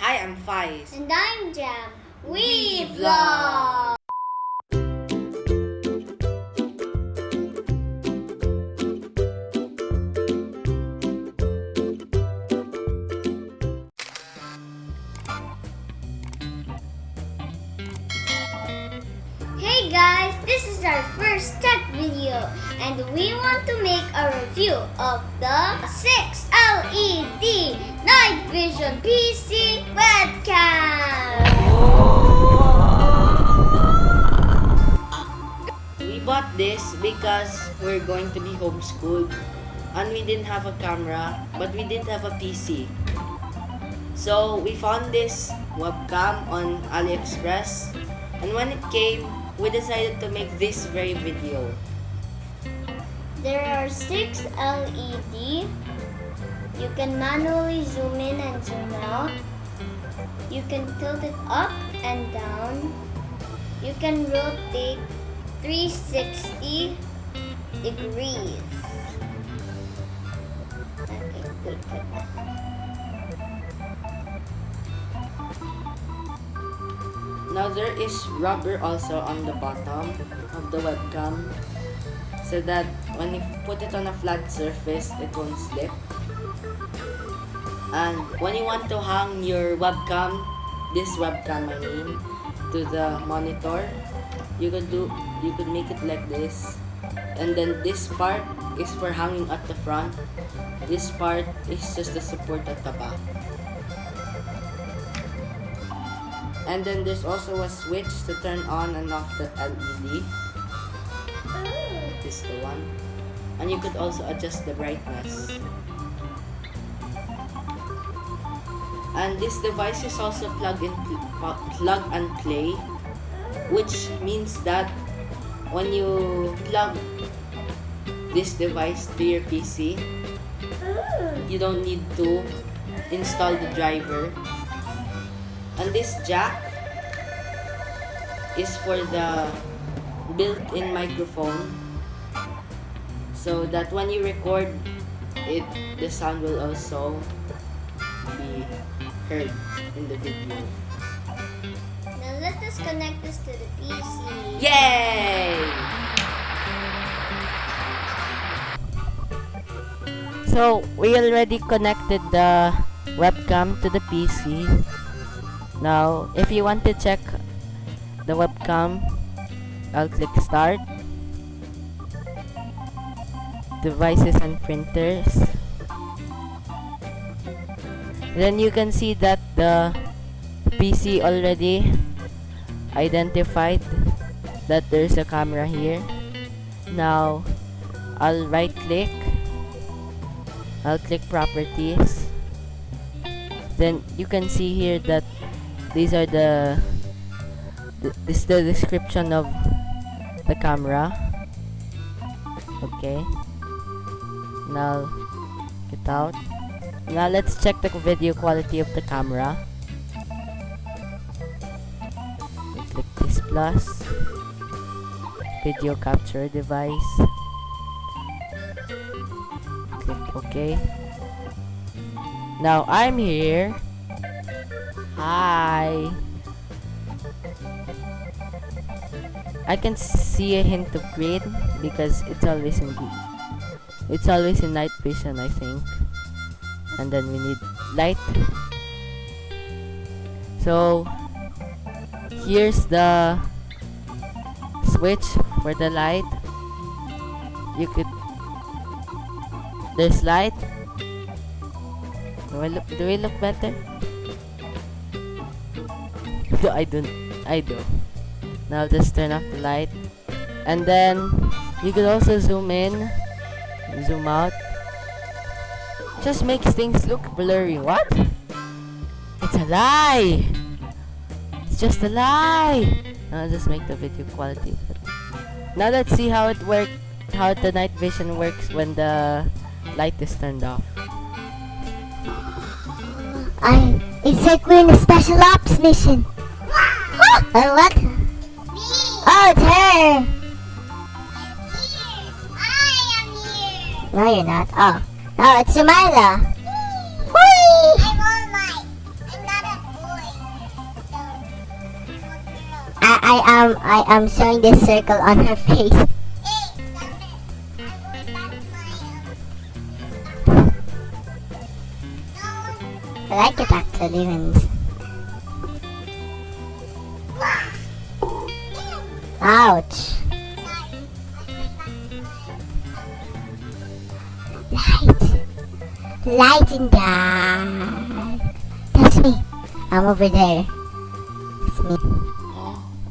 I am Faiz. And I'm Jam. We vlog! Hey guys, this is our first tech video and we want to make a review of the 6 LED Night Vision PC Webcam! We bought this because we're going to be homeschooled and we didn't have a camera but we did have a PC. So we found this webcam on AliExpress and when it came, we decided to make this very video. There are 6 LED. You can manually zoom in and zoom out. You can tilt it up and down. You can rotate 360 degrees. Okay, good. Now there is rubber also on the bottom of the webcam so that when you put it on a flat surface, it won't slip. And when you want to hang your webcam, this webcam I mean, to the monitor, you could make it like this. And then this part is for hanging at the front. This part is just the support at the back. And then there's also a switch to turn on and off the LED. This is the one. And you could also adjust the brightness. And this device is also plug and play, which means that when you plug this device to your PC, you don't need to install the driver. And this jack is for the built-in microphone so that when you record it, the sound will also be heard in the video. Now let us connect this to the PC. Yay! So we already connected the webcam to the PC. Now, if you want to check the webcam, I'll click Start, Devices and Printers. Then you can see that the PC already identified that there's a camera here. Now, I'll right click, I'll click Properties. Then you can see here that these are this is the description of the camera. Okay. Now get out. Now let's check the video quality of the camera. We click this plus. Video capture device. Click OK. Now I'm here. Hi. I can see a hint of green because it's always in night vision, I think. And then we need light. So here's the switch for the light. There's light. Do we look better? No, I do. Now just turn off the light. And then you could also zoom in, zoom out. Just makes things look blurry. What? It's a lie! It's just a lie! Now I'll just make the video quality better. Now let's see how the night vision works when the light is turned off. It's like we're in a special ops mission. What? Oh, it's her. I am here. No, you're not. Oh, it's Jamila. I'm all light. I'm not a I am showing this circle on her face. I like it actually when ouch. Light in dark. That's me. I'm over there. It's me.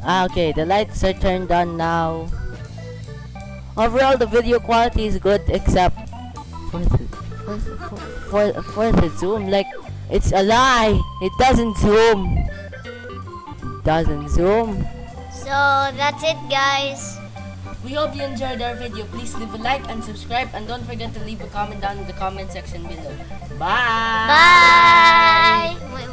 Okay, the lights are turned on now. Overall, the video quality is good except for the zoom. Like, it's a lie. It doesn't zoom. Doesn't zoom. So that's it, guys. We hope you enjoyed our video. Please leave a like and subscribe, and don't forget to leave a comment down in the comment section below. Bye. Bye. Wait.